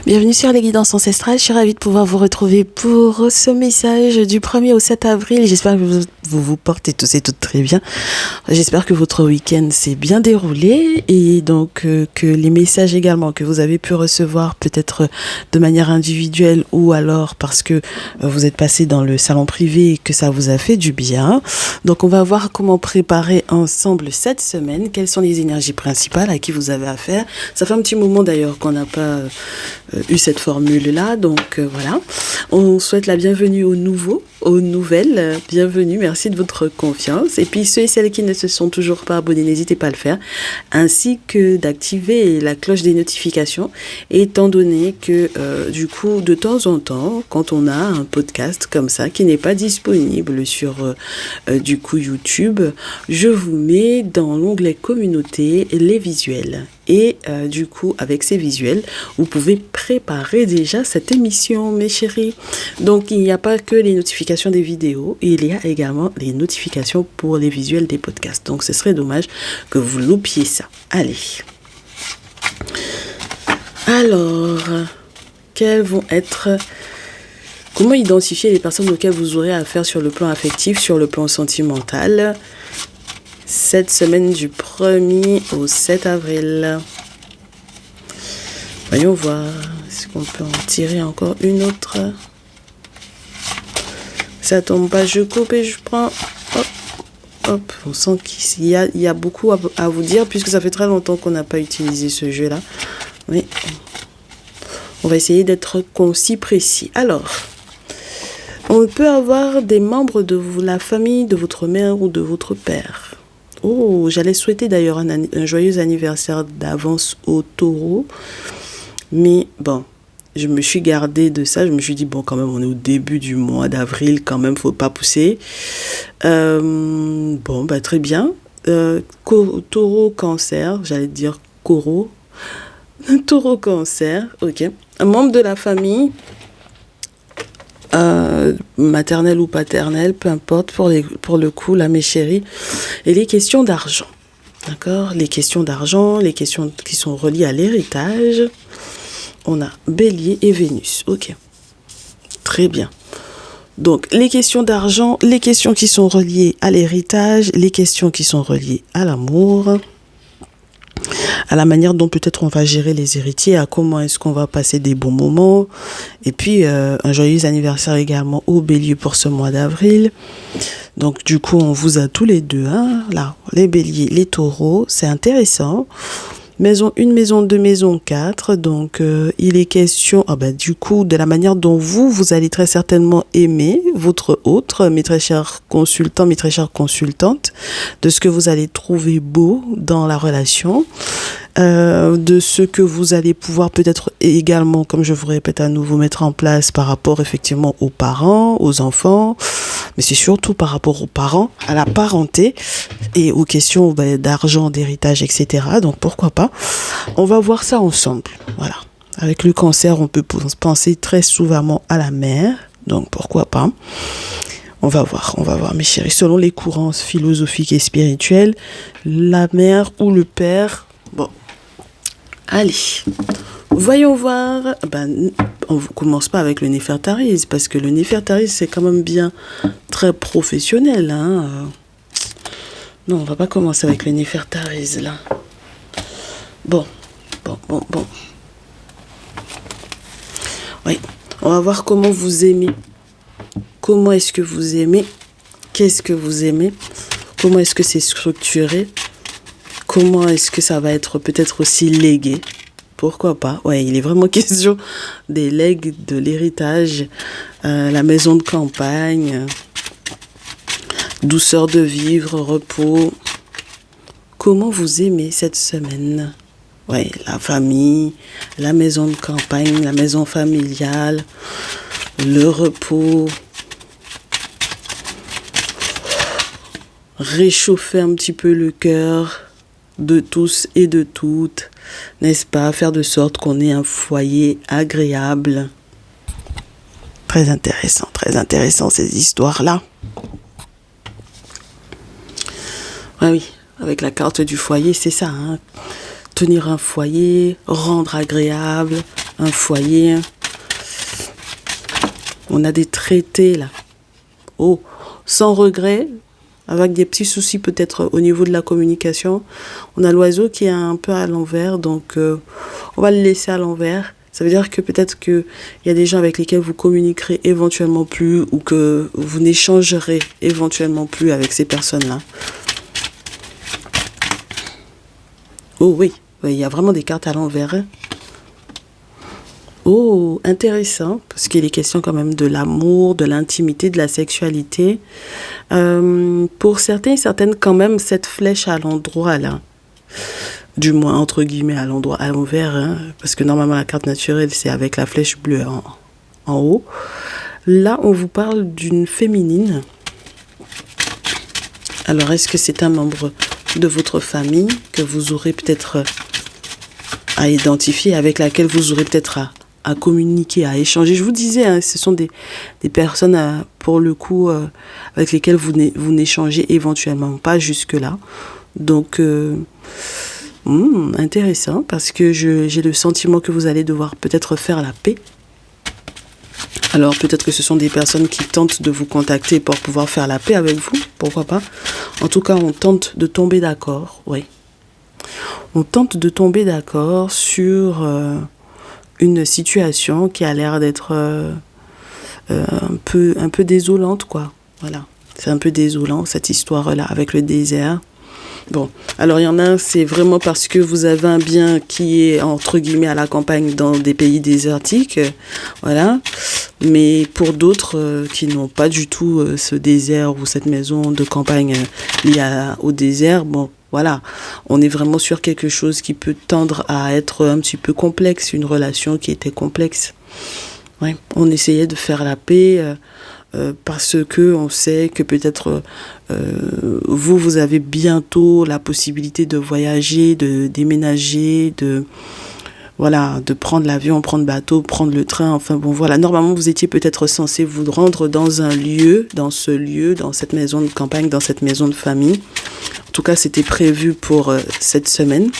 Bienvenue sur les guidances ancestrales, je suis ravie de pouvoir vous retrouver pour ce message du 1er au 7 avril. J'espère que vous portez tous et toutes très bien. J'espère que votre week-end s'est bien déroulé et donc que les messages également que vous avez pu recevoir peut-être de manière individuelle ou alors parce que vous êtes passé dans le salon privé et que ça vous a fait du bien. Donc on va voir comment préparer ensemble cette semaine, quelles sont les énergies principales à qui vous avez affaire. Ça fait un petit moment d'ailleurs qu'on n'a pas eu cette formule-là, donc voilà. On souhaite la bienvenue aux nouveaux, aux nouvelles. Bienvenue, merci de votre confiance. Et puis ceux et celles qui ne se sont toujours pas abonnés, n'hésitez pas à le faire, ainsi que d'activer la cloche des notifications, étant donné que du coup, de temps en temps, quand on a un podcast comme ça, qui n'est pas disponible sur du coup YouTube, je vous mets dans l'onglet communauté les visuels. Et du coup, avec ces visuels, vous pouvez préparer déjà cette émission, mes chéris. Donc, il n'y a pas que les notifications des vidéos, il y a également les notifications pour les visuels des podcasts. Donc, ce serait dommage que vous loupiez ça. Allez. Alors, quels vont être... Comment identifier les personnes auxquelles vous aurez affaire sur le plan affectif, sur le plan sentimental ? Cette semaine du 1er au 7 avril. Voyons voir. Est-ce qu'on peut en tirer encore une autre? Ça tombe pas, je coupe et je prends. Hop, hop. On sent qu'il y a beaucoup à vous dire puisque ça fait très longtemps qu'on n'a pas utilisé ce jeu-là. Mais on va essayer d'être concis, précis. Alors, on peut avoir des membres de la famille de votre mère ou de votre père. Oh, j'allais souhaiter d'ailleurs un joyeux anniversaire d'avance au taureau. Mais bon, je me suis gardée de ça. Je me suis dit, bon, quand même, on est au début du mois d'avril. Quand même, faut pas pousser. Bon, bah, très bien. Taureau, cancer. J'allais dire coro. Taureau, cancer. Ok. Un membre de la famille... maternelle ou paternelle, peu importe, pour le coup, là, mes chéris, et les questions d'argent, d'accord ? Les questions d'argent, les questions qui sont reliées à l'héritage, on a Bélier et Vénus, ok, très bien. Donc, les questions d'argent, les questions qui sont reliées à l'héritage, les questions qui sont reliées à l'amour, à la manière dont peut-être on va gérer les héritiers, à comment est-ce qu'on va passer des bons moments. Et puis, un joyeux anniversaire également au Bélier pour ce mois d'avril. Donc, du coup, on vous a tous les deux, hein, là, les Béliers, les Taureaux, c'est intéressant. Maison 1, maison 2, maison 4. Donc, il est question, du coup, de la manière dont vous allez très certainement aimer votre autre, mes très chers consultants, mes très chères consultantes, de ce que vous allez trouver beau dans la relation, de ce que vous allez pouvoir peut-être également, comme je vous répète à nouveau, mettre en place par rapport effectivement aux parents, aux enfants, mais c'est surtout par rapport aux parents, à la parenté et aux questions d'argent, d'héritage, etc. Donc pourquoi pas, on va voir ça ensemble. Voilà. Avec le cancer, on peut penser très souvent à la mère, donc pourquoi pas. On va voir mes chéris. Selon les courants philosophiques et spirituels, la mère ou le père, bon, allez, voyons voir. On ne commence pas avec le Néfertari, parce que le Néfertari, c'est quand même bien très professionnel. Hein. Non, on va pas commencer avec le Néfertari, là. Bon. Oui, on va voir comment vous aimez. Comment est-ce que vous aimez? Qu'est-ce que vous aimez? Comment est-ce que c'est structuré? Comment est-ce que ça va être peut-être aussi légué? Pourquoi pas? Ouais, il est vraiment question des legs, de l'héritage, la maison de campagne, douceur de vivre, repos. Comment vous aimez cette semaine? Ouais, la famille, la maison de campagne, la maison familiale, le repos. Réchauffer un petit peu le cœur de tous et de toutes, n'est-ce pas? Faire de sorte qu'on ait un foyer agréable. Très intéressant ces histoires-là. Ah oui, avec la carte du foyer, c'est ça, hein. Tenir un foyer, rendre agréable, un foyer. On a des traités là. Oh, sans regret, avec des petits soucis peut-être au niveau de la communication. On a l'oiseau qui est un peu à l'envers, donc on va le laisser à l'envers. Ça veut dire que peut-être qu'il y a des gens avec lesquels vous communiquerez éventuellement plus ou que vous n'échangerez éventuellement plus avec ces personnes-là. Oh oui, il y a vraiment des cartes à l'envers. Hein. Oh, intéressant, parce qu'il est question quand même de l'amour, de l'intimité, de la sexualité. Pour certains et certaines, quand même, cette flèche à l'endroit là. Du moins, entre guillemets, à l'endroit, à l'envers, hein, parce que normalement, la carte naturelle, c'est avec la flèche bleue en haut. Là, on vous parle d'une féminine. Alors, est-ce que c'est un membre de votre famille que vous aurez peut-être à identifier, avec laquelle vous aurez peut-être à communiquer, à échanger? Je vous disais, hein, ce sont des personnes, pour le coup, avec lesquelles vous n'échangez éventuellement pas jusque-là. Donc... intéressant, parce que j'ai le sentiment que vous allez devoir peut-être faire la paix. Alors peut-être que ce sont des personnes qui tentent de vous contacter pour pouvoir faire la paix avec vous, pourquoi pas. En tout cas, on tente de tomber d'accord, oui. On tente de tomber d'accord sur une situation qui a l'air d'être un peu désolante, quoi. Voilà, c'est un peu désolant cette histoire-là avec le désert. Bon, alors il y en a un, c'est vraiment parce que vous avez un bien qui est entre guillemets à la campagne dans des pays désertiques, voilà. Mais pour d'autres qui n'ont pas du tout ce désert ou cette maison de campagne liée au désert, bon, voilà, on est vraiment sur quelque chose qui peut tendre à être un petit peu complexe, une relation qui était complexe. Ouais, on essayait de faire la paix. Parce que on sait que peut-être vous avez bientôt la possibilité de voyager, de déménager, de prendre l'avion, prendre le bateau, prendre le train. Enfin bon, voilà. Normalement, vous étiez peut-être censé vous rendre dans un lieu, dans cette maison de campagne, dans cette maison de famille. En tout cas, c'était prévu pour cette semaine.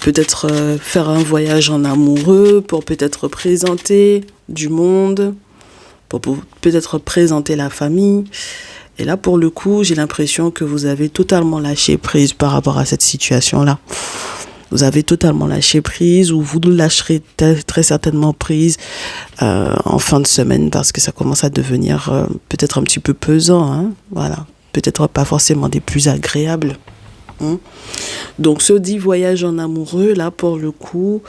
Peut-être faire un voyage en amoureux pour peut-être présenter du monde, pour peut-être présenter la famille. Et là, pour le coup, j'ai l'impression que vous avez totalement lâché prise par rapport à cette situation-là. Vous avez totalement lâché prise, ou vous lâcherez très certainement prise en fin de semaine, parce que ça commence à devenir peut-être un petit peu pesant. Hein, voilà. Peut-être pas forcément des plus agréables. Donc ce dit voyage en amoureux là pour le coup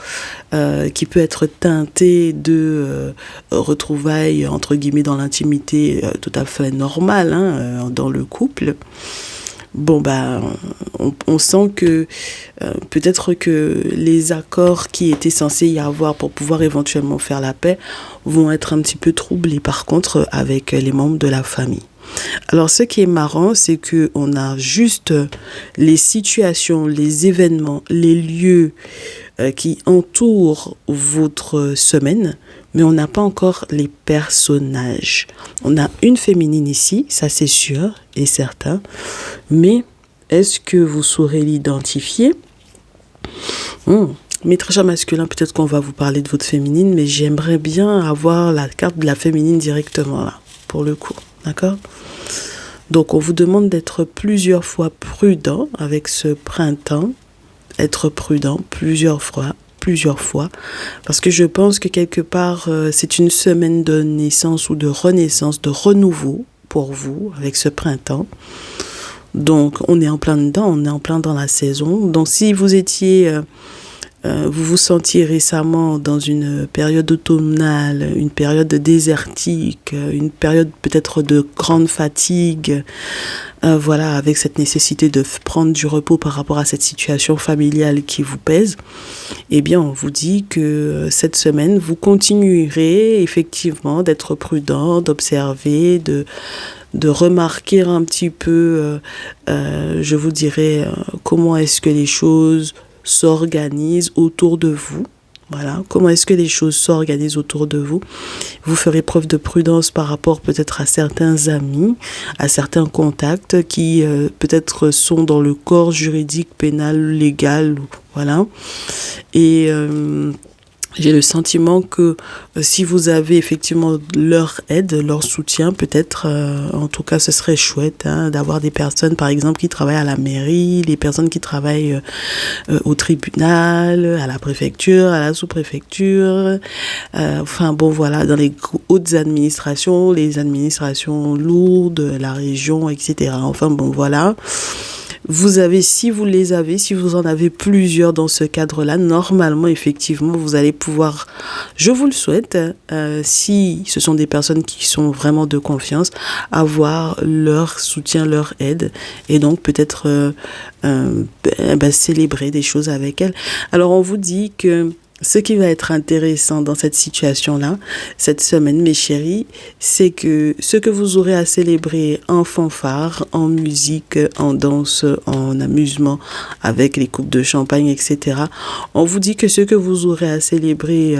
qui peut être teinté de retrouvailles entre guillemets dans l'intimité tout à fait normale dans le couple. Bon on sent que peut-être que les accords qui étaient censés y avoir pour pouvoir éventuellement faire la paix vont être un petit peu troublés par contre avec les membres de la famille. Alors, ce qui est marrant, c'est que on a juste les situations, les événements, les lieux qui entourent votre semaine, mais on n'a pas encore les personnages. On a une féminine ici, ça c'est sûr et certain, mais est-ce que vous saurez l'identifier? Maître masculin, peut-être qu'on va vous parler de votre féminine, mais j'aimerais bien avoir la carte de la féminine directement là, pour le coup. D'accord? Donc, on vous demande d'être plusieurs fois prudent avec ce printemps. Être prudent plusieurs fois. Parce que je pense que quelque part, c'est une semaine de naissance ou de renaissance, de renouveau pour vous avec ce printemps. Donc, on est en plein dedans, on est en plein dans la saison. Donc, si vous étiez... vous vous sentiez récemment dans une période automnale, une période désertique, une période peut-être de grande fatigue, avec cette nécessité de prendre du repos par rapport à cette situation familiale qui vous pèse, eh bien on vous dit que cette semaine, vous continuerez effectivement d'être prudent, d'observer, de remarquer un petit peu, je vous dirais, comment est-ce que les choses s'organisent autour de vous. Voilà, comment est-ce que les choses s'organisent autour de vous? Vous ferez preuve de prudence par rapport peut-être à certains amis, à certains contacts qui peut-être sont dans le corps juridique, pénal, légal, voilà. Et J'ai le sentiment que si vous avez effectivement leur aide, leur soutien, peut-être, en tout cas, ce serait chouette d'avoir des personnes, par exemple, qui travaillent à la mairie, les personnes qui travaillent au tribunal, à la préfecture, à la sous-préfecture, enfin bon, voilà, dans les hautes administrations, les administrations lourdes, la région, etc. Enfin bon, voilà. Vous avez, si vous les avez, si vous en avez plusieurs dans ce cadre-là, normalement, effectivement, vous allez pouvoir, je vous le souhaite, si ce sont des personnes qui sont vraiment de confiance, avoir leur soutien, leur aide, et donc peut-être célébrer des choses avec elles. Alors, on vous dit que ce qui va être intéressant dans cette situation-là, cette semaine, mes chéris, c'est que ce que vous aurez à célébrer en fanfare, en musique, en danse, en amusement, avec les coupes de champagne, etc., on vous dit que ce que vous aurez à célébrer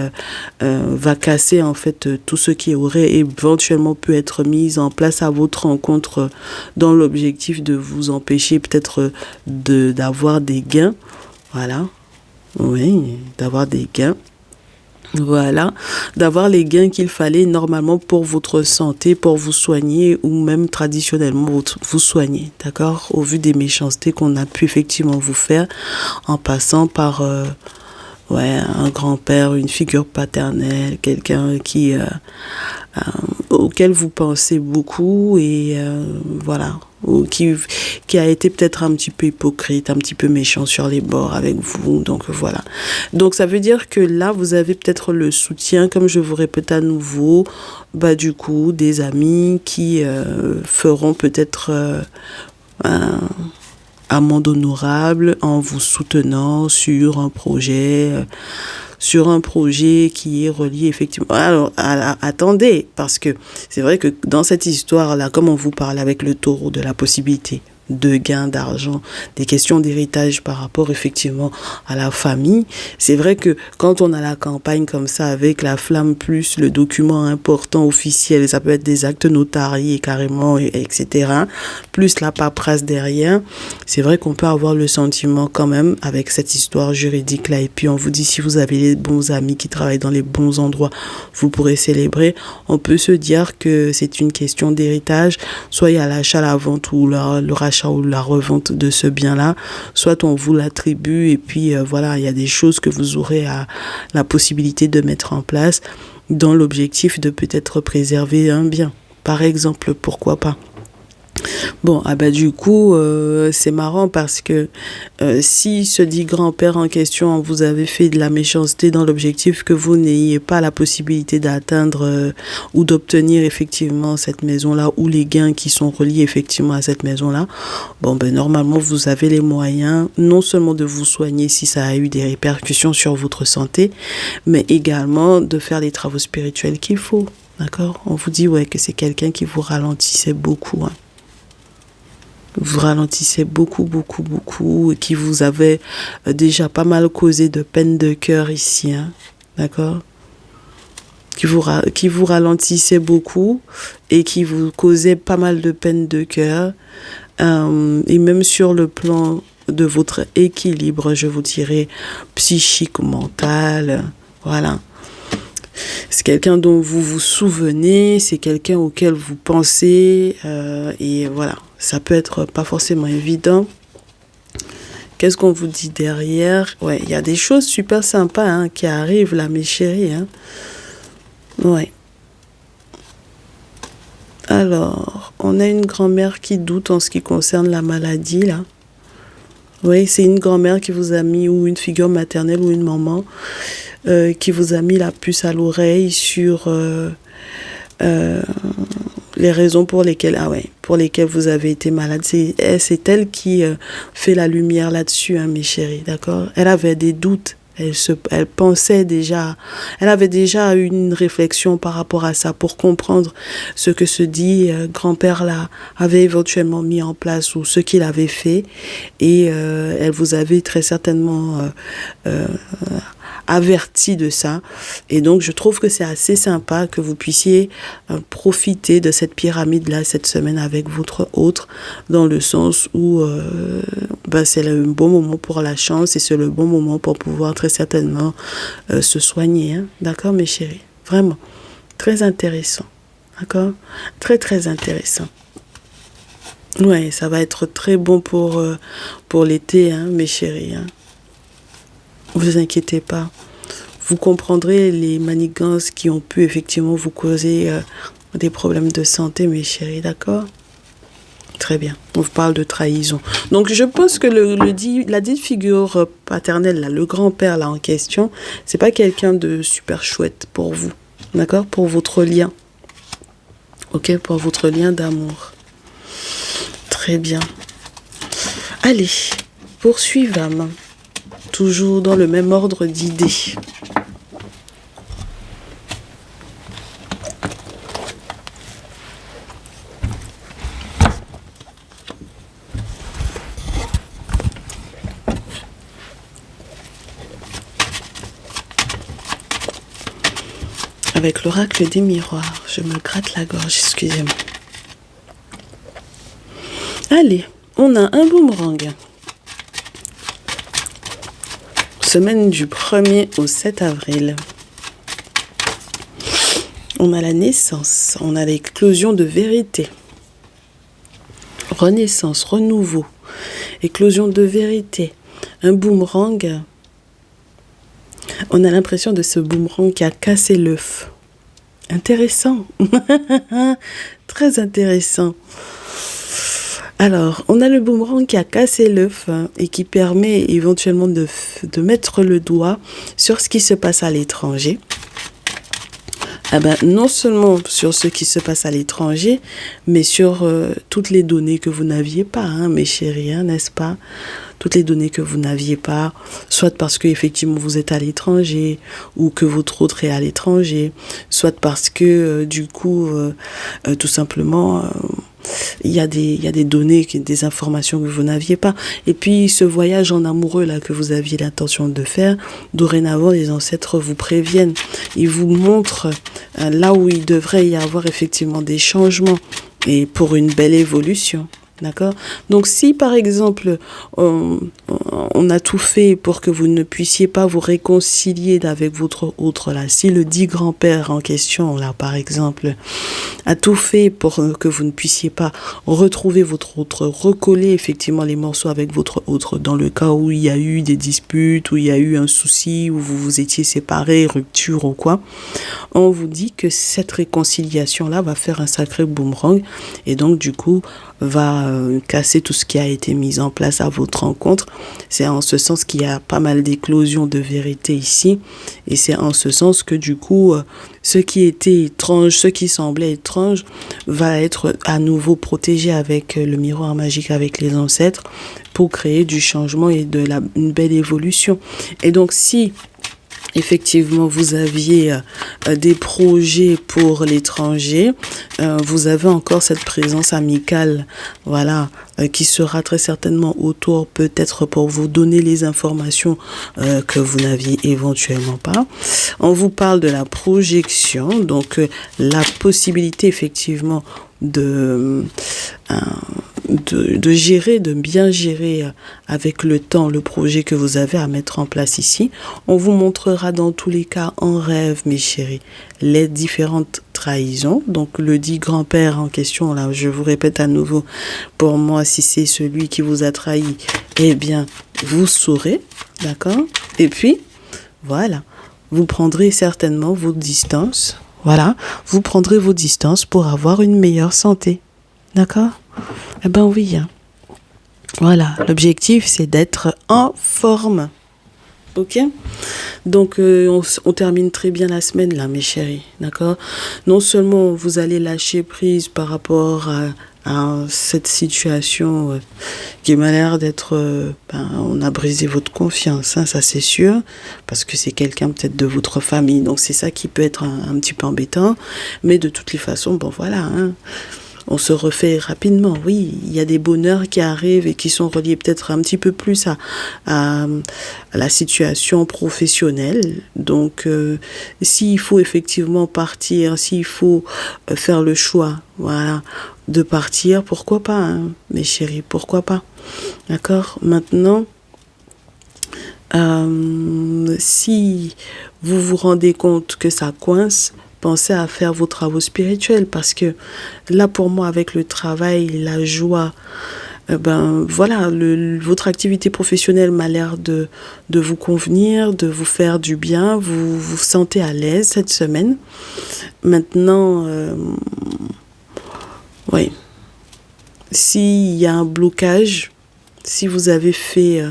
va casser en fait tout ce qui aurait éventuellement pu être mis en place à votre rencontre dans l'objectif de vous empêcher peut-être d'avoir des gains. Voilà. Oui, d'avoir des gains. Voilà, d'avoir les gains qu'il fallait normalement pour votre santé, pour vous soigner ou même traditionnellement vous soigner, d'accord? Au vu des méchancetés qu'on a pu effectivement vous faire en passant par un grand-père, une figure paternelle, quelqu'un auquel vous pensez beaucoup et voilà, ou qui a été peut-être un petit peu hypocrite, un petit peu méchant sur les bords avec vous, donc voilà. Donc ça veut dire que là, vous avez peut-être le soutien, comme je vous répète à nouveau, du coup, des amis qui feront peut-être amende honorable en vous soutenant sur un projet qui est relié effectivement. Alors, attendez, parce que c'est vrai que dans cette histoire-là, comme on vous parle avec le taureau de la possibilité de gains d'argent, des questions d'héritage par rapport effectivement à la famille. C'est vrai que quand on a la campagne comme ça avec la flamme plus le document important officiel, ça peut être des actes notariés carrément, etc., plus la paperasse derrière, c'est vrai qu'on peut avoir le sentiment quand même avec cette histoire juridique là. Et puis on vous dit si vous avez les bons amis qui travaillent dans les bons endroits, vous pourrez célébrer. On peut se dire que c'est une question d'héritage, soit il y a l'achat, la vente ou le rachat ou la revente de ce bien-là, soit on vous l'attribue et puis voilà, il y a des choses que vous aurez la possibilité de mettre en place dans l'objectif de peut-être préserver un bien. Par exemple, pourquoi pas? Bon, du coup, c'est marrant parce que si ce dit grand-père en question vous avez fait de la méchanceté dans l'objectif que vous n'ayez pas la possibilité d'atteindre ou d'obtenir effectivement cette maison-là ou les gains qui sont reliés effectivement à cette maison-là, normalement, vous avez les moyens non seulement de vous soigner si ça a eu des répercussions sur votre santé, mais également de faire les travaux spirituels qu'il faut. D'accord? On vous dit que c'est quelqu'un qui vous ralentissait beaucoup, Vous ralentissez beaucoup, beaucoup, beaucoup, et qui vous avait déjà pas mal causé de peine de cœur ici, d'accord? Qui vous ralentissait beaucoup et qui vous causait pas mal de peine de cœur, et même sur le plan de votre équilibre, je vous dirais, psychique, mental, voilà. C'est quelqu'un dont vous vous souvenez, c'est quelqu'un auquel vous pensez, et voilà. Ça peut être pas forcément évident. Qu'est-ce qu'on vous dit derrière? Il y a des choses super sympas qui arrivent là, mes chéris. Alors, on a une grand-mère qui doute en ce qui concerne la maladie, là. Oui, c'est une grand-mère qui vous a mis, ou une figure maternelle, ou une maman, qui vous a mis la puce à l'oreille sur les raisons pour lesquelles vous avez été malade. C'est elle qui fait la lumière là-dessus, mes chéris, d'accord? Elle avait des doutes. Elle pensait déjà, elle avait déjà une réflexion par rapport à ça pour comprendre ce que ce dit grand-père là avait éventuellement mis en place ou ce qu'il avait fait, et elle vous avait très certainement averti de ça. Et donc, je trouve que c'est assez sympa que vous puissiez profiter de cette pyramide-là cette semaine avec votre autre, dans le sens où c'est le bon moment pour la chance et c'est le bon moment pour pouvoir très certainement se soigner. Hein. D'accord, mes chéris? Vraiment, très intéressant. D'accord? Très, très intéressant. Ouais, ça va être très bon pour l'été, hein, mes chéris. Hein. Vous inquiétez pas. Vous comprendrez les manigances qui ont pu effectivement vous causer des problèmes de santé, mes chéris, d'accord? Très bien. On vous parle de trahison. Donc, je pense que la dite figure paternelle, là, le grand-père là en question, c'est pas quelqu'un de super chouette pour vous, d'accord? Pour votre lien. Ok, pour votre lien d'amour. Très bien. Allez, poursuivons. Toujours dans le même ordre d'idées. Avec l'oracle des miroirs, je me gratte la gorge, excusez-moi. Allez, on a un boomerang. Semaine du 1er au 7 avril. On a la naissance, on a l'éclosion de vérité. Renaissance, renouveau, éclosion de vérité. Un boomerang. On a l'impression de ce boomerang qui a cassé l'œuf. Intéressant. Très intéressant. Alors, on a le boomerang qui a cassé l'œuf et qui permet éventuellement de mettre le doigt sur ce qui se passe à l'étranger. Non seulement sur ce qui se passe à l'étranger, mais sur toutes les données que vous n'aviez pas, hein, mes chéris, hein, n'est-ce pas? Toutes les données que vous n'aviez pas, soit parce que effectivement vous êtes à l'étranger, ou que votre autre est à l'étranger, soit parce que tout simplement il y a des données, des informations que vous n'aviez pas. Et puis ce voyage en amoureux là que vous aviez l'intention de faire, dorénavant les ancêtres vous préviennent, ils vous montrent là où il devrait y avoir effectivement des changements et pour une belle évolution. D'accord? Donc si par exemple on a tout fait pour que vous ne puissiez pas vous réconcilier avec votre autre là, si le dit grand-père en question là par exemple a tout fait pour que vous ne puissiez pas retrouver votre autre, recoller effectivement les morceaux avec votre autre dans le cas où il y a eu des disputes, où il y a eu un souci, où vous vous étiez séparés, rupture ou quoi, on vous dit que cette réconciliation là va faire un sacré boomerang et donc du coup va casser tout ce qui a été mis en place à votre rencontre. C'est en ce sens qu'il y a pas mal d'éclosions de vérité ici. Et c'est en ce sens que du coup, ce qui était étrange, ce qui semblait étrange, va être à nouveau protégé avec le miroir magique, avec les ancêtres, pour créer du changement et une belle évolution. Et donc si effectivement vous aviez des projets pour l'étranger, vous avez encore cette présence amicale, voilà, qui sera très certainement autour peut-être pour vous donner les informations que vous n'aviez éventuellement pas. On vous parle de la projection, donc la possibilité effectivement de gérer, de bien gérer avec le temps le projet que vous avez à mettre en place ici. On vous montrera dans tous les cas en rêve, mes chéris, les différentes trahisons. Donc le dit grand-père en question, là, je vous répète à nouveau, pour moi, si c'est celui qui vous a trahi, eh bien, vous saurez, d'accord? Et puis, voilà, vous prendrez certainement vos distances. Voilà, vous prendrez vos distances pour avoir une meilleure santé. D'accord? Eh ben oui. Hein. Voilà, l'objectif c'est d'être en forme. Ok? Donc on termine très bien la semaine là, mes chéris. D'accord? Non seulement vous allez lâcher prise par rapport à cette situation qui m'a l'air d'être... on a brisé votre confiance, hein, ça c'est sûr, parce que c'est quelqu'un peut-être de votre famille, donc c'est ça qui peut être un petit peu embêtant, mais de toutes les façons, bon voilà, hein, On se refait rapidement, oui. Il y a des bonheurs qui arrivent et qui sont reliés peut-être un petit peu plus à la situation professionnelle. Donc, s'il faut effectivement partir, s'il faut faire le choix, voilà, de partir, pourquoi pas, hein, mes chéris, pourquoi pas. D'accord? Maintenant, si vous vous rendez compte que ça coince, pensez à faire vos travaux spirituels parce que là, pour moi, avec le travail, la joie, voilà, votre activité professionnelle m'a l'air de vous convenir, de vous faire du bien, vous vous sentez à l'aise cette semaine. Maintenant, oui, s'il y a un blocage, si vous avez fait,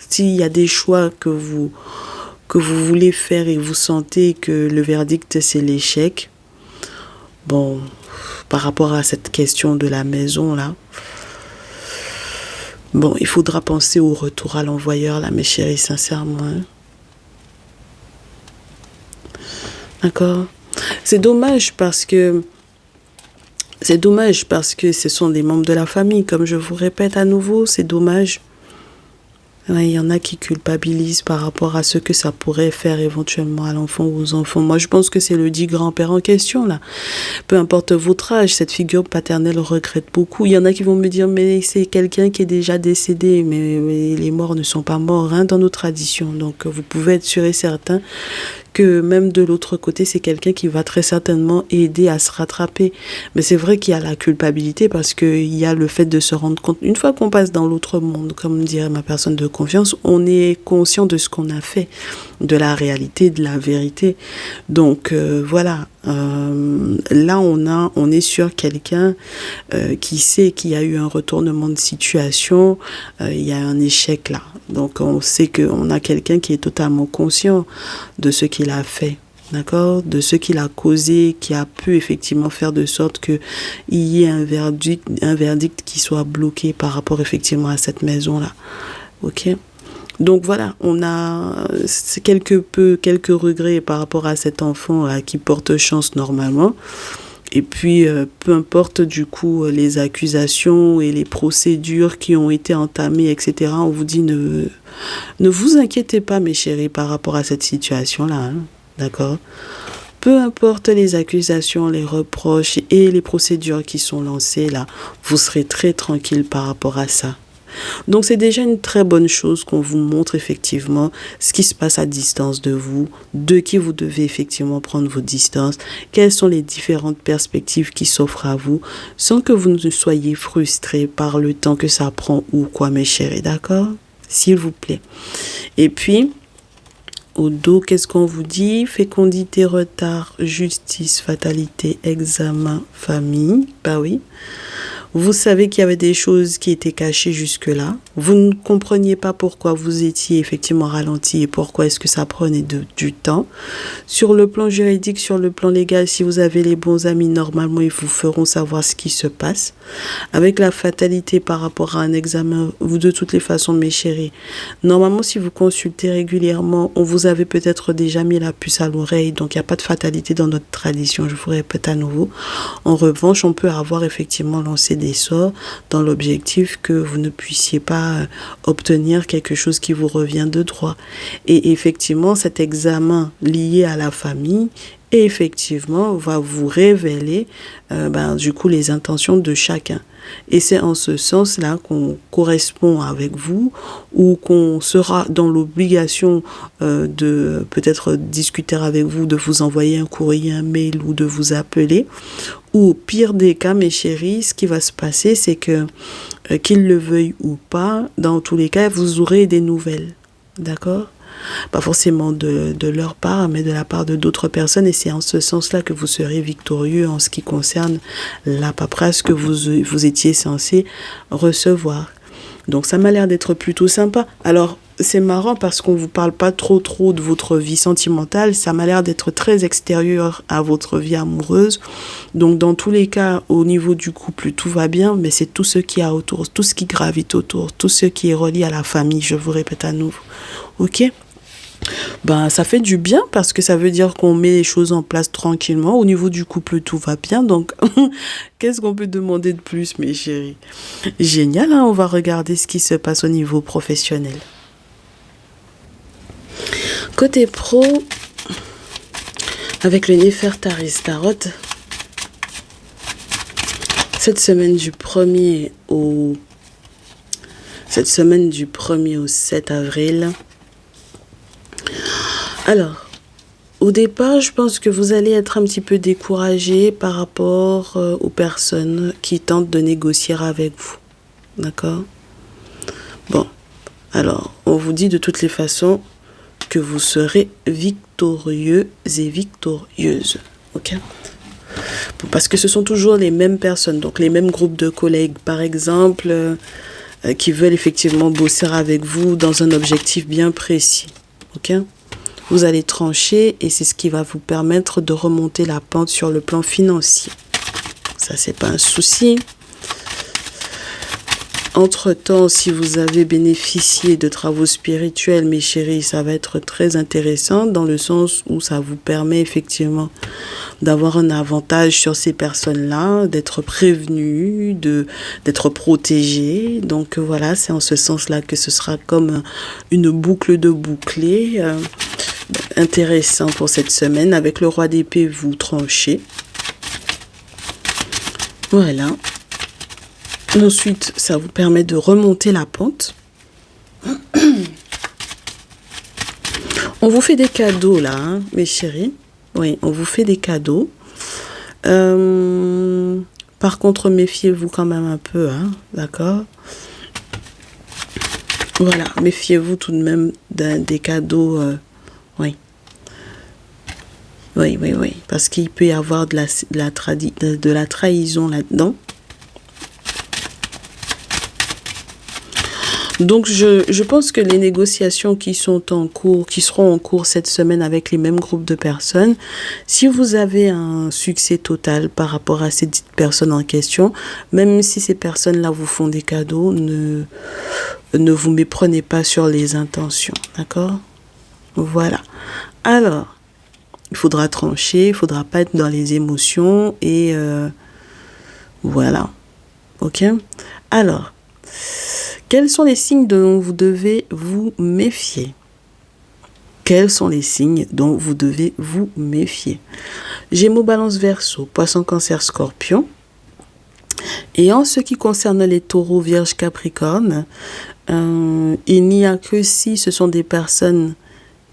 s'il y a des choix que vous voulez faire et vous sentez que le verdict c'est l'échec, bon, par rapport à cette question de la maison là, bon, il faudra penser au retour à l'envoyeur là, mes chéris, sincèrement. Hein. D'accord? C'est dommage parce que ce sont des membres de la famille, comme je vous répète à nouveau, c'est dommage. Ouais, il y en a qui culpabilisent par rapport à ce que ça pourrait faire éventuellement à l'enfant ou aux enfants. Moi, je pense que c'est le dit grand-père en question, là. Peu importe votre âge, cette figure paternelle regrette beaucoup. Il y en a qui vont me dire, mais c'est quelqu'un qui est déjà décédé. Mais les morts ne sont pas morts, hein, dans nos traditions. Donc, vous pouvez être sûr et certain que même de l'autre côté, c'est quelqu'un qui va très certainement aider à se rattraper. Mais c'est vrai qu'il y a la culpabilité parce qu'il y a le fait de se rendre compte. Une fois qu'on passe dans l'autre monde, comme dirait ma personne de confiance, on est conscient de ce qu'on a fait, de la réalité, de la vérité. Donc voilà, là on est sur quelqu'un qui sait qu'il y a eu un retournement de situation, il y a un échec là. Donc on sait qu'on a quelqu'un qui est totalement conscient de ce qu'il a fait, d'accord, de ce qu'il a causé, qui a pu effectivement faire de sorte qu'il y ait un verdict qui soit bloqué par rapport effectivement à cette maison-là. Ok? Donc voilà, on a quelques regrets par rapport à cet enfant là, qui porte chance normalement. Et puis, peu importe du coup les accusations et les procédures qui ont été entamées, etc., on vous dit ne vous inquiétez pas, mes chéris, par rapport à cette situation-là, hein, d'accord? Peu importe les accusations, les reproches et les procédures qui sont lancées, là, vous serez très tranquille par rapport à ça. Donc c'est déjà une très bonne chose qu'on vous montre effectivement ce qui se passe à distance de vous, de qui vous devez effectivement prendre vos distances, quelles sont les différentes perspectives qui s'offrent à vous, sans que vous ne soyez frustrés par le temps que ça prend ou quoi, mes chéris, d'accord? S'il vous plaît. Et puis, au dos, qu'est-ce qu'on vous dit? Fécondité, retard, justice, fatalité, examen, famille. Bah oui. Vous savez qu'il y avait des choses qui étaient cachées jusque-là. Vous ne compreniez pas pourquoi vous étiez effectivement ralenti et pourquoi est-ce que ça prenait du temps. Sur le plan juridique, sur le plan légal, si vous avez les bons amis, normalement, ils vous feront savoir ce qui se passe. Avec la fatalité par rapport à un examen, vous de toutes les façons, mes chéris, normalement, si vous consultez régulièrement, on vous avait peut-être déjà mis la puce à l'oreille, donc il n'y a pas de fatalité dans notre tradition, je vous répète à nouveau. En revanche, on peut avoir effectivement lancé des sorts dans l'objectif que vous ne puissiez pas obtenir quelque chose qui vous revient de droit. Et effectivement, cet examen lié à la famille, effectivement, va vous révéler du coup les intentions de chacun. Et c'est en ce sens-là qu'on correspond avec vous ou qu'on sera dans l'obligation de peut-être discuter avec vous, de vous envoyer un courrier, un mail ou de vous appeler. Ou au pire des cas, mes chéris, ce qui va se passer, c'est que qu'ils le veuillent ou pas, dans tous les cas, vous aurez des nouvelles. D'accord ? Pas forcément de leur part, mais de la part de d'autres personnes. Et c'est en ce sens-là que vous serez victorieux en ce qui concerne la paperasse que vous étiez censé recevoir. Donc ça m'a l'air d'être plutôt sympa. Alors c'est marrant parce qu'on ne vous parle pas trop de votre vie sentimentale. Ça m'a l'air d'être très extérieur à votre vie amoureuse. Donc dans tous les cas, au niveau du couple, tout va bien. Mais c'est tout ce qui y a autour, tout ce qui gravite autour, tout ce qui est relié à la famille, je vous répète à nouveau. Ok ? Ben, ça fait du bien parce que ça veut dire qu'on met les choses en place tranquillement. Au niveau du couple, tout va bien. Donc, qu'est-ce qu'on peut demander de plus, mes chéris? Génial, hein? On va regarder ce qui se passe au niveau professionnel. Côté pro, avec le Néfertari Tarot, cette semaine du 1er au 7 avril. Alors, au départ, je pense que vous allez être un petit peu découragé par rapport aux personnes qui tentent de négocier avec vous. D'accord? Bon, alors, on vous dit de toutes les façons que vous serez victorieux et victorieuse. Ok? Bon, parce que ce sont toujours les mêmes personnes, donc les mêmes groupes de collègues, par exemple, qui veulent effectivement bosser avec vous dans un objectif bien précis. Ok? Vous allez trancher et c'est ce qui va vous permettre de remonter la pente sur le plan financier. Ça, c'est pas un souci. Entre-temps, si vous avez bénéficié de travaux spirituels, mes chéris, ça va être très intéressant dans le sens où ça vous permet effectivement d'avoir un avantage sur ces personnes-là, d'être prévenu, d'être protégé. Donc voilà, c'est en ce sens-là que ce sera comme une boucle de bouclé. Intéressant pour cette semaine. Avec le roi d'épée, vous tranchez. Voilà. Ensuite, ça vous permet de remonter la pente. On vous fait des cadeaux là, hein, mes chéris. Oui, on vous fait des cadeaux. Par contre, méfiez-vous quand même un peu, hein, d'accord? Voilà, méfiez-vous tout de même des cadeaux. Oui. Oui, parce qu'il peut y avoir de la trahison là-dedans. Donc, je pense que les négociations qui seront en cours cette semaine avec les mêmes groupes de personnes, si vous avez un succès total par rapport à ces dites personnes en question, même si ces personnes-là vous font des cadeaux, ne vous méprenez pas sur les intentions, d'accord? Voilà. Alors, il faudra trancher, il faudra pas être dans les émotions et voilà. Ok? Alors, quels sont les signes dont vous devez vous méfier? Quels sont les signes dont vous devez vous méfier? Gémeaux, Balance, Verseau, Poisson, Cancer, Scorpion. Et en ce qui concerne les taureaux, Vierge, Capricorne, il n'y a que si ce sont des personnes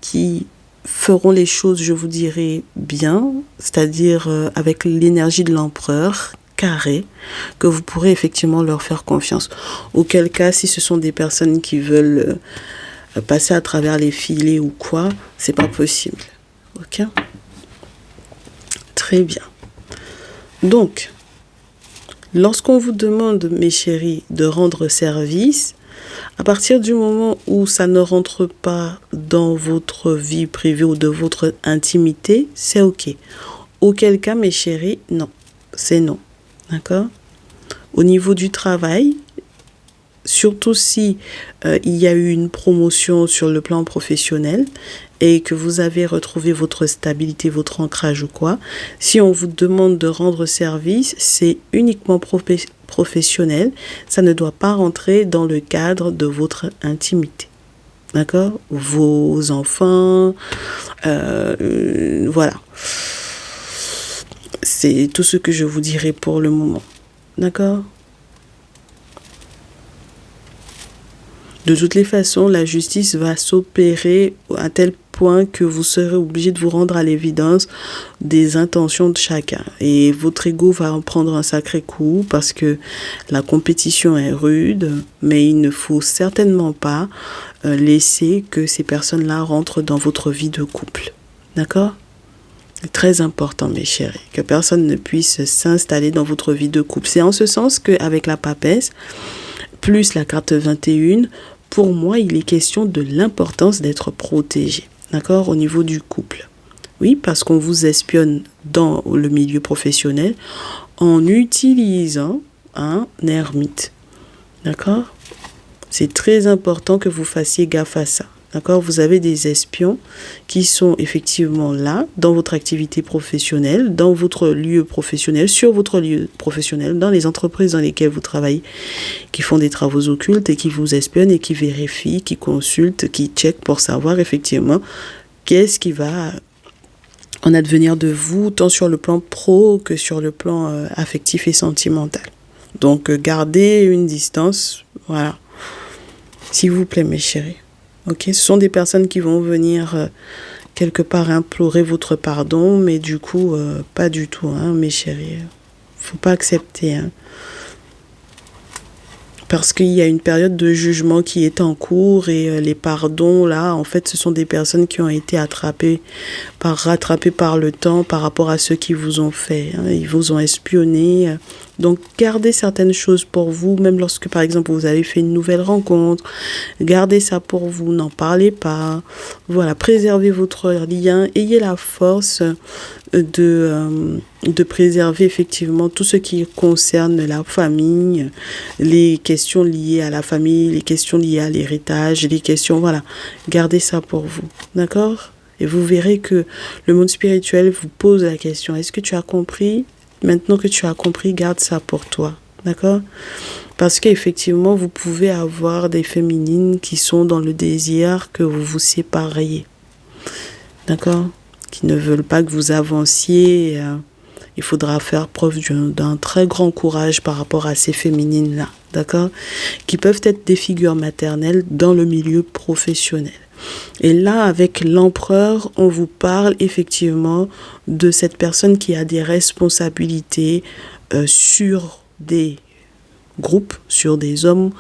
qui feront les choses, je vous dirais, bien, c'est-à-dire avec l'énergie de l'empereur, carré, que vous pourrez effectivement leur faire confiance. Auquel cas, si ce sont des personnes qui veulent passer à travers les filets ou quoi, c'est pas possible. Ok? Très bien. Donc, lorsqu'on vous demande, mes chéris, de rendre service, à partir du moment où ça ne rentre pas dans votre vie privée ou de votre intimité, c'est ok. Auquel cas, mes chéris, non. C'est non. D'accord? Au niveau du travail, surtout si il y a eu une promotion sur le plan professionnel et que vous avez retrouvé votre stabilité, votre ancrage ou quoi, si on vous demande de rendre service, c'est uniquement professionnel. Ça ne doit pas rentrer dans le cadre de votre intimité. D'accord? Vos enfants, voilà. C'est tout ce que je vous dirai pour le moment. D'accord? De toutes les façons, la justice va s'opérer à tel point que vous serez obligé de vous rendre à l'évidence des intentions de chacun. Et votre ego va en prendre un sacré coup parce que la compétition est rude, mais il ne faut certainement pas laisser que ces personnes-là rentrent dans votre vie de couple. D'accord? C'est très important, mes chéris, que personne ne puisse s'installer dans votre vie de couple. C'est en ce sens qu'avec la papesse, plus la carte 21, pour moi, il est question de l'importance d'être protégé, d'accord, au niveau du couple. Oui, parce qu'on vous espionne dans le milieu professionnel en utilisant un ermite, d'accord? C'est très important que vous fassiez gaffe à ça. D'accord? Vous avez des espions qui sont effectivement là, dans votre activité professionnelle, dans votre lieu professionnel, sur votre lieu professionnel, dans les entreprises dans lesquelles vous travaillez, qui font des travaux occultes et qui vous espionnent et qui vérifient, qui consultent, qui checkent pour savoir effectivement qu'est-ce qui va en advenir de vous, tant sur le plan pro que sur le plan affectif et sentimental. Donc, gardez une distance, voilà. S'il vous plaît, mes chéris. Ok, ce sont des personnes qui vont venir quelque part implorer votre pardon, mais du coup, pas du tout, hein, mes chéris. Faut pas accepter, hein. Parce qu'il y a une période de jugement qui est en cours et les pardons, là, en fait, ce sont des personnes qui ont été rattrapées par le temps par rapport à ceux qui vous ont fait, hein. Ils vous ont espionné. Donc, gardez certaines choses pour vous, même lorsque, par exemple, vous avez fait une nouvelle rencontre. Gardez ça pour vous, n'en parlez pas. Voilà, préservez votre lien. Ayez la force de préserver effectivement tout ce qui concerne la famille, les questions liées à la famille, les questions liées à l'héritage, les questions, voilà. Gardez ça pour vous, d'accord? Et vous verrez que le monde spirituel vous pose la question, est-ce que tu as compris? Maintenant que tu as compris, garde ça pour toi, d'accord? Parce qu'effectivement, vous pouvez avoir des féminines qui sont dans le désir que vous vous sépariez, d'accord? Qui ne veulent pas que vous avanciez. Il faudra faire preuve d'un très grand courage par rapport à ces féminines-là, d'accord? Qui peuvent être des figures maternelles dans le milieu professionnel. Et là, avec l'empereur, on vous parle effectivement de cette personne qui a des responsabilités sur des groupes, sur des hommes.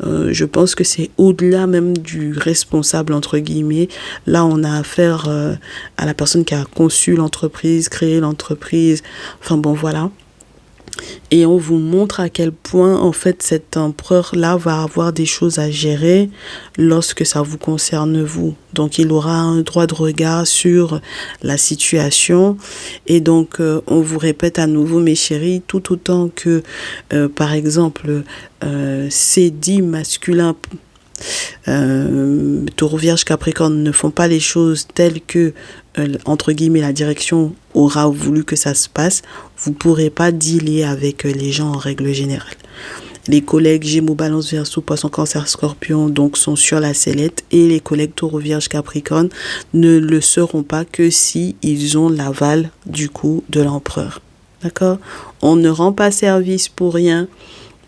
Je pense que c'est au-delà même du responsable, entre guillemets. Là, on a affaire à la personne qui a conçu l'entreprise, créé l'entreprise. Enfin bon, voilà. Et on vous montre à quel point, en fait, cet empereur-là va avoir des choses à gérer lorsque ça vous concerne vous. Donc, il aura un droit de regard sur la situation. Et donc, on vous répète à nouveau, mes chéris, tout autant que, par exemple, ces dits masculins, Taureau, Vierge, Capricorne ne font pas les choses telles que entre guillemets la direction aura voulu que ça se passe, vous pourrez pas dealer avec les gens en règle générale. Les collègues Gémeaux, Balance, Verseau, Poisson, Cancer, Scorpion donc sont sur la sellette et les collègues Taureau, Vierge, Capricorne ne le seront pas que si ils ont l'aval du coup de l'empereur. D'accord? On ne rend pas service pour rien.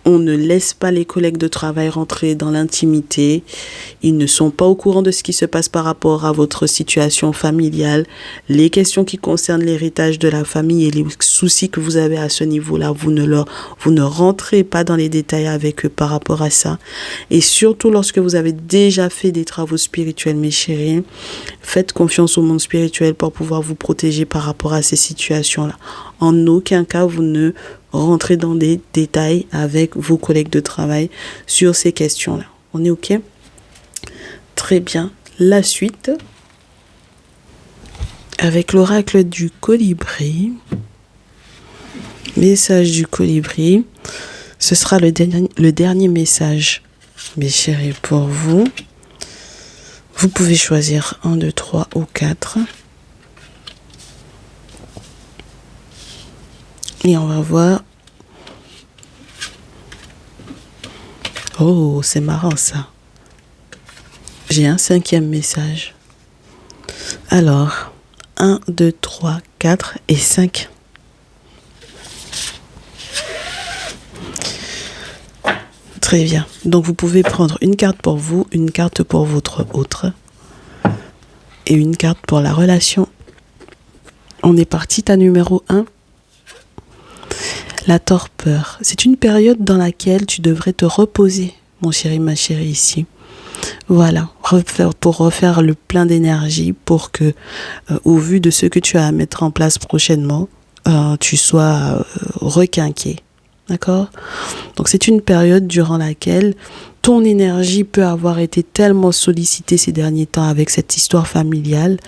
On ne laisse pas les collègues de travail rentrer dans l'intimité. Ils ne sont pas au courant de ce qui se passe par rapport à votre situation familiale. Les questions qui concernent l'héritage de la famille et les soucis que vous avez à ce niveau-là, vous ne rentrez pas dans les détails avec eux par rapport à ça. Et surtout lorsque vous avez déjà fait des travaux spirituels, mes chéris, faites confiance au monde spirituel pour pouvoir vous protéger par rapport à ces situations-là. En aucun cas, vous ne rentrez dans des détails avec vos collègues de travail sur ces questions-là. On est OK? Très bien. La suite, avec l'oracle du colibri, message du colibri, ce sera le dernier message, mes chéris, pour vous. Vous pouvez choisir 1, 2, 3 ou 4. Et on va voir. Oh, c'est marrant ça. J'ai un 5e message. Alors, 1, 2, 3, 4 et 5. Très bien. Donc, vous pouvez prendre une carte pour vous, une carte pour votre autre et une carte pour la relation. On est parti, ta numéro 1. La torpeur. C'est une période dans laquelle tu devrais te reposer, mon chéri, ma chérie, ici. Voilà, pour refaire le plein d'énergie, pour que, au vu de ce que tu as à mettre en place prochainement, tu sois requinqué. D'accord? Donc, c'est une période durant laquelle ton énergie peut avoir été tellement sollicitée ces derniers temps avec cette histoire familiale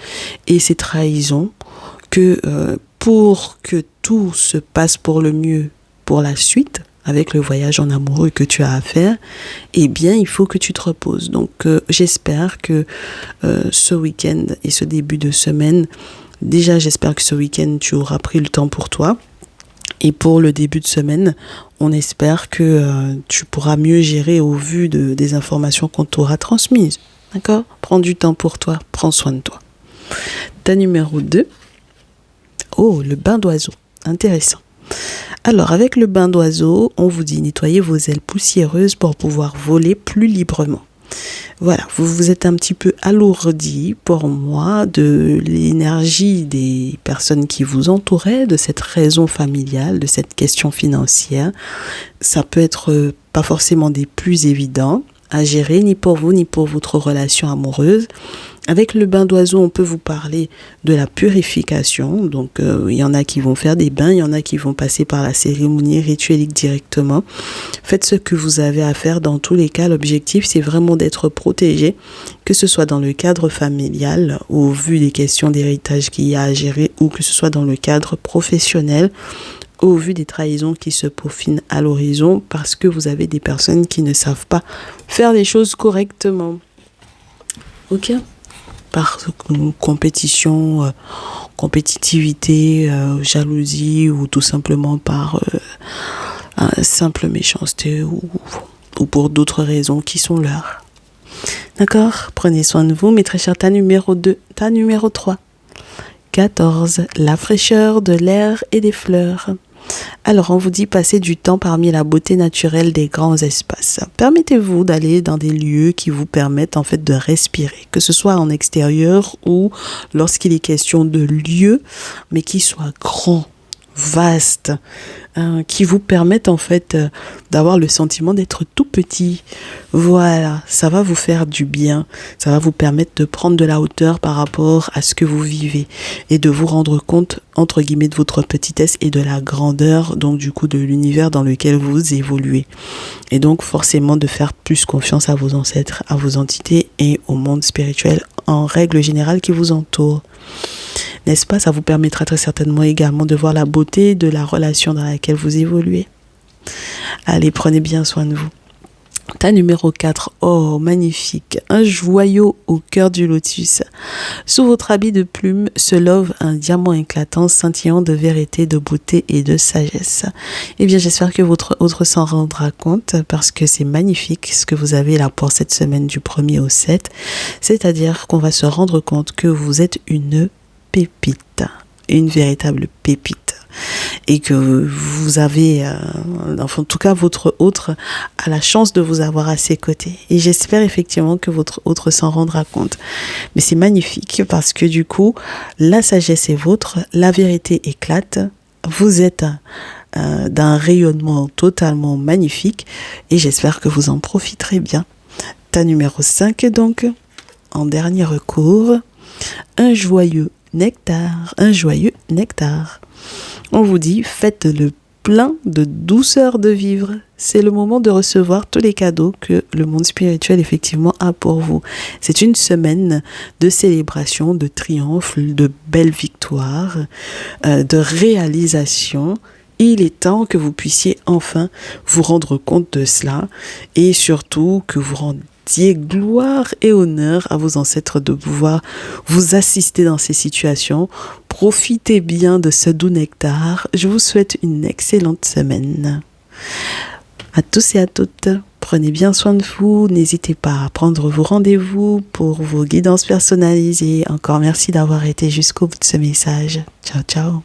et ces trahisons que pour que tout se passe pour le mieux pour la suite, avec le voyage en amoureux que tu as à faire, eh bien, il faut que tu te reposes. Donc, j'espère que ce week-end et ce début de semaine, déjà, j'espère que ce week-end, tu auras pris le temps pour toi. Et pour le début de semaine, on espère que tu pourras mieux gérer au vu des informations qu'on t'aura transmises. D'accord ? Prends du temps pour toi, prends soin de toi. Ta numéro 2. Oh, le bain d'oiseau. Intéressant. Alors, avec le bain d'oiseau, on vous dit nettoyer vos ailes poussiéreuses pour pouvoir voler plus librement. Voilà, vous vous êtes un petit peu alourdi pour moi de l'énergie des personnes qui vous entouraient, de cette raison familiale, de cette question financière. Ça peut être pas forcément des plus évidents à gérer, ni pour vous, ni pour votre relation amoureuse. Avec le bain d'oiseau, on peut vous parler de la purification. Donc, il y en a qui vont faire des bains, il y en a qui vont passer par la cérémonie rituelique directement. Faites ce que vous avez à faire. Dans tous les cas, l'objectif, c'est vraiment d'être protégé, que ce soit dans le cadre familial, au vu des questions d'héritage qu'il y a à gérer, ou que ce soit dans le cadre professionnel, au vu des trahisons qui se peaufinent à l'horizon, parce que vous avez des personnes qui ne savent pas faire les choses correctement. Ok ? Par compétition, compétitivité, jalousie, ou tout simplement par simple méchanceté, ou pour d'autres raisons qui sont leurs. D'accord ? Prenez soin de vous, mes très chers. Ta numéro 2, ta numéro 3. 14. La fraîcheur de l'air et des fleurs. Alors, on vous dit passer du temps parmi la beauté naturelle des grands espaces. Permettez-vous d'aller dans des lieux qui vous permettent en fait de respirer, que ce soit en extérieur ou lorsqu'il est question de lieux, mais qui soient grands, vastes, qui vous permettent en fait d'avoir le sentiment d'être tout petit. Voilà, ça va vous faire du bien, ça va vous permettre de prendre de la hauteur par rapport à ce que vous vivez et de vous rendre compte, entre guillemets, de votre petitesse et de la grandeur, donc du coup de l'univers dans lequel vous évoluez. Et donc forcément de faire plus confiance à vos ancêtres, à vos entités et au monde spirituel en règle générale qui vous entoure. N'est-ce pas ? Ça vous permettra très certainement également de voir la beauté de la relation dans laquelle vous évoluez. Allez, prenez bien soin de vous. Ta numéro 4, oh magnifique, un joyau au cœur du lotus. Sous votre habit de plume se love un diamant éclatant, scintillant de vérité, de beauté et de sagesse. Eh bien, j'espère que votre autre s'en rendra compte parce que c'est magnifique ce que vous avez là pour cette semaine du 1er au 7. C'est-à-dire qu'on va se rendre compte que vous êtes une pépite, une véritable pépite. Et que vous avez, enfin, en tout cas votre autre a la chance de vous avoir à ses côtés. Et j'espère effectivement que votre autre s'en rendra compte. Mais c'est magnifique parce que du coup, la sagesse est vôtre, la vérité éclate, vous êtes d'un rayonnement totalement magnifique et j'espère que vous en profiterez bien. Ta numéro 5 donc, en dernier recours, un joyeux nectar, un joyeux nectar. On vous dit, faites le plein de douceur de vivre. C'est le moment de recevoir tous les cadeaux que le monde spirituel effectivement a pour vous. C'est une semaine de célébration, de triomphe, de belles victoires, de réalisation. Il est temps que vous puissiez enfin vous rendre compte de cela et surtout que vous rendiez gloire et honneur à vos ancêtres de pouvoir vous assister dans ces situations. Profitez bien de ce doux nectar. Je vous souhaite une excellente semaine. À tous et à toutes, prenez bien soin de vous. N'hésitez pas à prendre vos rendez-vous pour vos guidances personnalisées. Encore merci d'avoir été jusqu'au bout de ce message. Ciao, ciao.